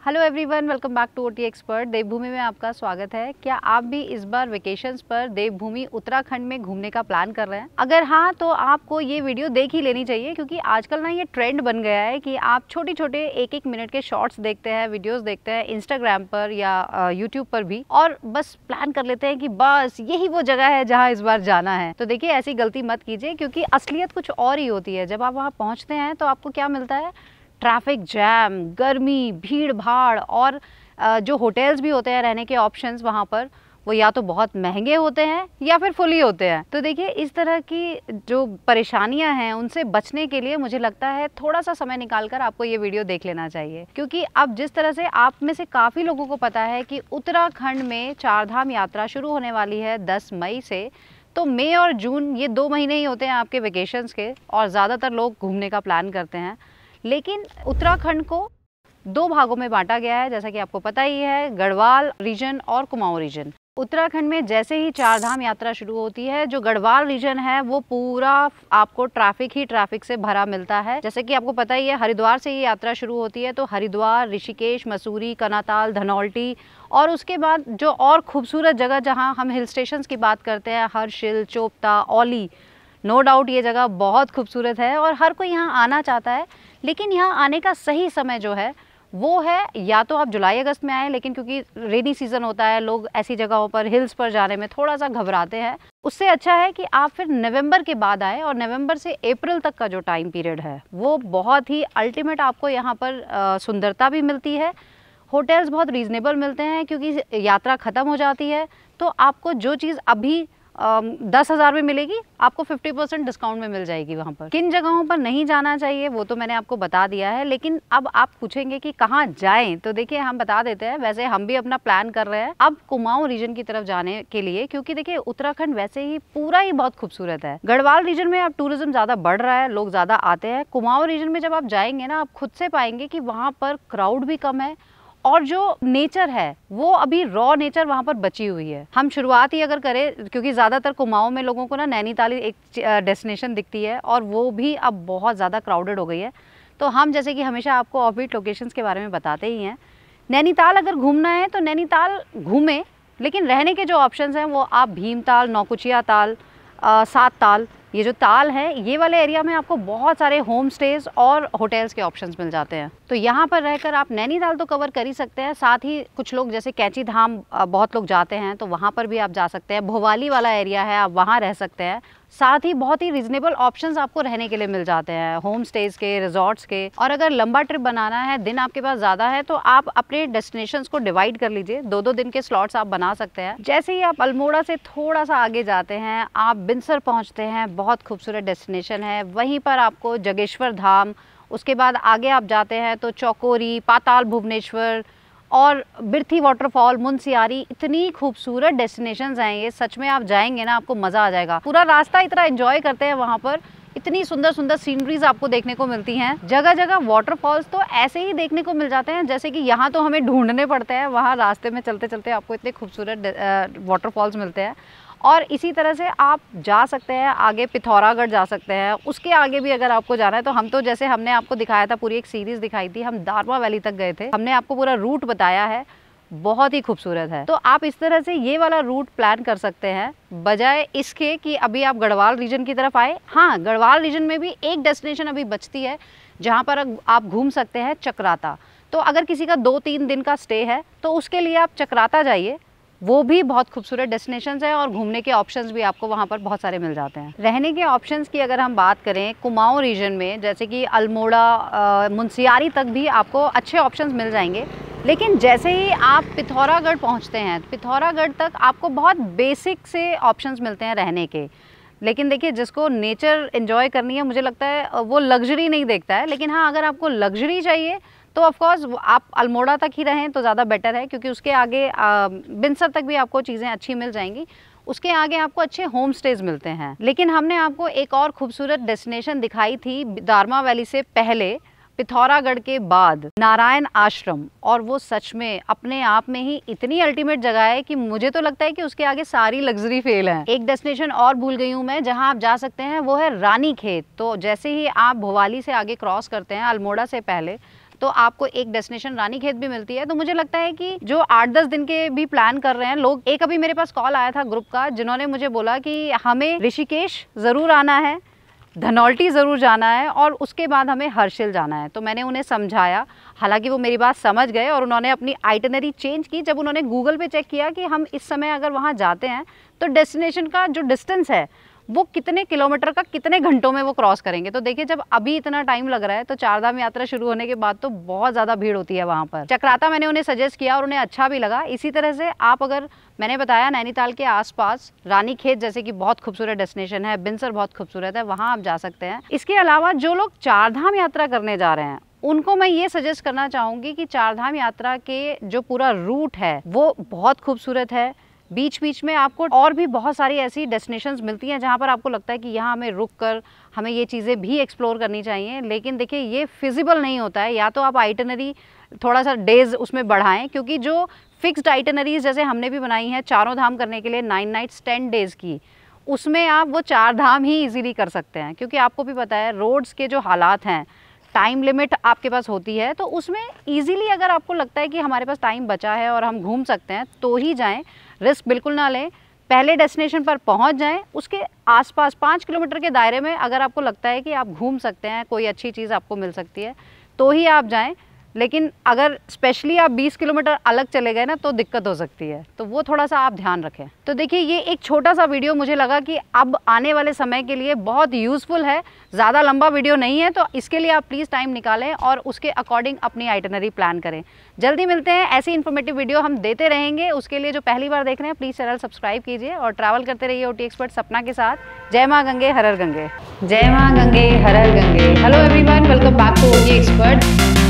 Hello everyone, welcome back to OT expert. Devbhoomi में आपका स्वागत है। क्या आप भी इस बार वेकेशंस पर देवभूमि उत्तराखंड में घूमने का प्लान कर रहे हैं? अगर हाँ, तो आपको ये वीडियो देख ही लेनी चाहिए, क्योंकि आजकल ना ये ट्रेंड बन गया है कि आप छोटे छोटे एक एक मिनट के शॉर्ट्स देखते हैं, वीडियोस देखते हैं इंस्टाग्राम पर या यूट्यूब पर भी, और बस प्लान कर लेते हैं कि बस यही वो जगह है जहाँ इस बार जाना है। तो देखिए, ऐसी गलती मत कीजिए, क्योंकि असलियत कुछ और ही होती है। जब आप वहाँ पहुँचते हैं तो आपको क्या मिलता है? ट्रैफिक जैम, गर्मी, भीड़ भाड़, और जो होटल्स भी होते हैं, रहने के ऑप्शंस वहाँ पर वो या तो बहुत महंगे होते हैं या फिर फुली होते हैं। तो देखिए, इस तरह की जो परेशानियां हैं उनसे बचने के लिए मुझे लगता है थोड़ा सा समय निकालकर आपको ये वीडियो देख लेना चाहिए, क्योंकि अब जिस तरह से आप में से काफ़ी लोगों को पता है कि उत्तराखंड में चारधाम यात्रा शुरू होने वाली है 10 मई से। तो मई और जून ये 2 महीने ही होते हैं आपके वेकेशंस के, और ज़्यादातर लोग घूमने का प्लान करते हैं। लेकिन उत्तराखंड को 2 भागों में बांटा गया है, जैसा कि आपको पता ही है, गढ़वाल रीजन और कुमाऊं रीजन। उत्तराखंड में जैसे ही चारधाम यात्रा शुरू होती है, जो गढ़वाल रीजन है वो पूरा आपको ट्रैफिक से भरा मिलता है। जैसे कि आपको पता ही है, हरिद्वार से ये यात्रा शुरू होती है, तो हरिद्वार, ऋषिकेश, मसूरी, कनाताल, धनौल्टी, और उसके बाद जो और खूबसूरत जगह जहाँ हम हिल स्टेशंस की बात करते हैं, हर्षिल, चोपता, औली, नो डाउट ये जगह बहुत खूबसूरत है और हर कोई यहाँ आना चाहता है। लेकिन यहाँ आने का सही समय जो है वो है, या तो आप जुलाई अगस्त में आए, लेकिन क्योंकि रेनी सीज़न होता है, लोग ऐसी जगहों पर, हिल्स पर जाने में थोड़ा सा घबराते हैं। उससे अच्छा है कि आप फिर नवंबर के बाद आए, और नवंबर से अप्रैल तक का जो टाइम पीरियड है वो बहुत ही अल्टीमेट आपको यहाँ पर सुंदरता भी मिलती है। होटल्स बहुत रीज़नेबल मिलते हैं, क्योंकि यात्रा ख़त्म हो जाती है। तो आपको जो चीज़ अभी 10,000 में मिलेगी, आपको 50% डिस्काउंट में मिल जाएगी वहाँ पर। किन जगहों पर नहीं जाना चाहिए वो तो मैंने आपको बता दिया है, लेकिन अब आप पूछेंगे कि कहाँ जाएं, तो देखिए हम बता देते हैं। वैसे हम भी अपना प्लान कर रहे हैं अब कुमाऊं रीजन की तरफ जाने के लिए, क्योंकि देखिए उत्तराखंड वैसे ही पूरा ही बहुत खूबसूरत है। गढ़वाल रीजन में अब टूरिज्म ज़्यादा बढ़ रहा है, लोग ज़्यादा आते हैं। कुमाऊं रीजन में जब आप जाएंगे ना, आप खुद से पाएंगे कि वहाँ पर क्राउड भी कम है, और जो नेचर है वो अभी रॉ नेचर वहाँ पर बची हुई है। हम शुरुआत ही अगर करें, क्योंकि ज़्यादातर कुमाऊं में लोगों को ना नैनीताल एक डेस्टिनेशन दिखती है, और वो भी अब बहुत ज़्यादा क्राउडेड हो गई है। तो हम जैसे कि हमेशा आपको ऑफबीट लोकेशंस के बारे में बताते ही हैं। नैनीताल अगर घूमना है तो नैनीताल घूमें, लेकिन रहने के जो ऑप्शंस हैं वो आप भीमताल, नौकुचिया ताल, 7 ताल, ये जो ताल है, ये वाले एरिया में आपको बहुत सारे होम स्टेज और होटल्स के ऑप्शंस मिल जाते हैं। तो यहाँ पर रहकर आप नैनीताल तो कवर कर ही सकते हैं, साथ ही कुछ लोग जैसे कैंची धाम बहुत लोग जाते हैं, तो वहाँ पर भी आप जा सकते हैं। भोवाली वाला एरिया है, आप वहाँ रह सकते हैं। साथ ही बहुत ही रीजनेबल ऑप्शंस आपको रहने के लिए मिल जाते हैं, होम स्टेज के, रिजॉर्ट्स के। और अगर लंबा ट्रिप बनाना है, दिन आपके पास ज़्यादा है, तो आप अपने डेस्टिनेशंस को डिवाइड कर लीजिए। 2-2 दिन के स्लॉट्स आप बना सकते हैं। जैसे ही आप अल्मोड़ा से थोड़ा सा आगे जाते हैं, आप बिनसर पहुँचते हैं, बहुत खूबसूरत डेस्टिनेशन है। वहीं पर आपको जगेश्वर धाम, उसके बाद आगे आप जाते हैं तो चौकोरी, पाताल भुवनेश्वर और बिरथी वाटरफॉल, मुनस्यारी, इतनी खूबसूरत डेस्टिनेशंस हैं ये। सच में आप जाएंगे ना, आपको मज़ा आ जाएगा। पूरा रास्ता इतना एंजॉय करते हैं वहाँ पर, इतनी सुंदर सुंदर सीनरीज आपको देखने को मिलती हैं। जगह जगह वाटरफॉल्स तो ऐसे ही देखने को मिल जाते हैं, जैसे कि यहाँ तो हमें ढूंढने पड़ते हैं, वहाँ रास्ते में चलते चलते आपको इतने खूबसूरत वाटरफॉल्स मिलते हैं। और इसी तरह से आप जा सकते हैं आगे, पिथौरागढ़ जा सकते हैं। उसके आगे भी अगर आपको जाना है तो हम तो, जैसे हमने आपको दिखाया था, पूरी एक सीरीज़ दिखाई थी, हम दारमा वैली तक गए थे, हमने आपको पूरा रूट बताया है, बहुत ही खूबसूरत है। तो आप इस तरह से ये वाला रूट प्लान कर सकते हैं, बजाय इसके कि अभी आप गढ़वाल रीजन की तरफ आए। हाँ, गढ़वाल रीजन में भी एक डेस्टिनेशन अभी बचती है जहाँ पर आप घूम सकते हैं, चक्राता। तो अगर किसी का 2-3 दिन का स्टे है तो उसके लिए आप चक्राता जाइए, वो भी बहुत खूबसूरत डेस्टिनेशंस है, और घूमने के ऑप्शंस भी आपको वहाँ पर बहुत सारे मिल जाते हैं। रहने के ऑप्शंस की अगर हम बात करें, कुमाऊं रीजन में जैसे कि अल्मोड़ा, मुनस्यारी तक भी आपको अच्छे ऑप्शंस मिल जाएंगे। लेकिन जैसे ही आप पिथौरागढ़ पहुँचते हैं, पिथौरागढ़ तक आपको बहुत बेसिक से ऑप्शंस मिलते हैं रहने के। लेकिन देखिए, जिसको नेचर एंजॉय करनी है, मुझे लगता है वो लग्जरी नहीं देखता है। लेकिन हाँ, अगर आपको लग्जरी चाहिए तो ऑफ कोर्स आप अल्मोड़ा तक ही रहें तो ज़्यादा बेटर है, क्योंकि उसके आगे बिनसर तक भी आपको चीज़ें अच्छी मिल जाएंगी। उसके आगे आपको अच्छे होम स्टेज मिलते हैं। लेकिन हमने आपको एक और खूबसूरत डेस्टिनेशन दिखाई थी दारमा वैली से पहले, पिथौरागढ़ के बाद, नारायण आश्रम, और वो सच में अपने आप में ही इतनी अल्टीमेट जगह है कि मुझे तो लगता है कि उसके आगे सारी लग्जरी फेल है। एक डेस्टिनेशन और भूल गई हूँ मैं जहाँ आप जा सकते हैं, वो है रानी खेत। तो जैसे ही आप भोवाली से आगे क्रॉस करते हैं, अल्मोड़ा से पहले, तो आपको एक डेस्टिनेशन रानीखेत भी मिलती है। तो मुझे लगता है कि जो 8-10 दिन के भी प्लान कर रहे हैं लोग, एक अभी मेरे पास कॉल आया था ग्रुप का, जिन्होंने मुझे बोला कि हमें ऋषिकेश ज़रूर आना है, धनौल्टी ज़रूर जाना है और उसके बाद हमें हर्षिल जाना है। तो मैंने उन्हें समझाया, हालांकि वो मेरी बात समझ गए और उन्होंने अपनी आइटनरी चेंज की। जब उन्होंने गूगल पे चेक किया कि हम इस समय अगर वहाँ जाते हैं तो डेस्टिनेशन का जो डिस्टेंस है वो कितने किलोमीटर का कितने घंटों में वो क्रॉस करेंगे। तो देखिए, जब अभी इतना टाइम लग रहा है तो चारधाम यात्रा शुरू होने के बाद तो बहुत ज़्यादा भीड़ होती है वहाँ पर। चक्राता मैंने उन्हें सजेस्ट किया और उन्हें अच्छा भी लगा। इसी तरह से आप, अगर मैंने बताया नैनीताल के आसपास रानीखेत जैसे कि बहुत खूबसूरत डेस्टिनेशन है, बिनसर बहुत खूबसूरत है, वहाँ आप जा सकते हैं। इसके अलावा जो लोग चारधाम यात्रा करने जा रहे हैं उनको मैं ये सजेस्ट करना चाहूँगी कि चारधाम यात्रा के जो पूरा रूट है वो बहुत खूबसूरत है। बीच बीच में आपको और भी बहुत सारी ऐसी डेस्टिनेशंस मिलती हैं जहाँ पर आपको लगता है कि यहाँ हमें रुक कर हमें ये चीज़ें भी एक्सप्लोर करनी चाहिए। लेकिन देखिए, ये फिजिबल नहीं होता है। या तो आप आइटनरी थोड़ा सा डेज उसमें बढ़ाएं, क्योंकि जो फिक्स्ड आइटनरीज जैसे हमने भी बनाई हैं चारों धाम करने के लिए 9 नाइट्स 10 डेज़ की, उसमें आप वो 4 धाम ही ईजिली कर सकते हैं। क्योंकि आपको भी पता है रोड्स के जो हालात हैं, टाइम लिमिट आपके पास होती है, तो उसमें ईजिली अगर आपको लगता है कि हमारे पास टाइम बचा है और हम घूम सकते हैं तो ही जाएं। रिस्क बिल्कुल ना लें। पहले डेस्टिनेशन पर पहुंच जाएं, उसके आसपास 5 किलोमीटर के दायरे में अगर आपको लगता है कि आप घूम सकते हैं, कोई अच्छी चीज़ आपको मिल सकती है, तो ही आप जाएं। लेकिन अगर स्पेशली आप 20 किलोमीटर अलग चले गए ना तो दिक्कत हो सकती है, तो वो थोड़ा सा आप ध्यान रखें। तो देखिए, ये एक छोटा सा वीडियो मुझे लगा कि अब आने वाले समय के लिए बहुत यूज़फुल है। ज़्यादा लंबा वीडियो नहीं है, तो इसके लिए आप प्लीज़ टाइम निकालें और उसके अकॉर्डिंग अपनी आइटनरी प्लान करें। जल्दी मिलते हैं, ऐसी इन्फॉर्मेटिव वीडियो हम देते रहेंगे। उसके लिए जो पहली बार देख रहे हैं प्लीज़ चैनल सब्सक्राइब कीजिए और ट्रैवल करते रहिए ओटी एक्सपर्ट सपना के साथ। जय माँ गंगे हर हर गंगे। जय माँ गंगे हर हर गंगे। Hello everyone, welcome back to OT expert.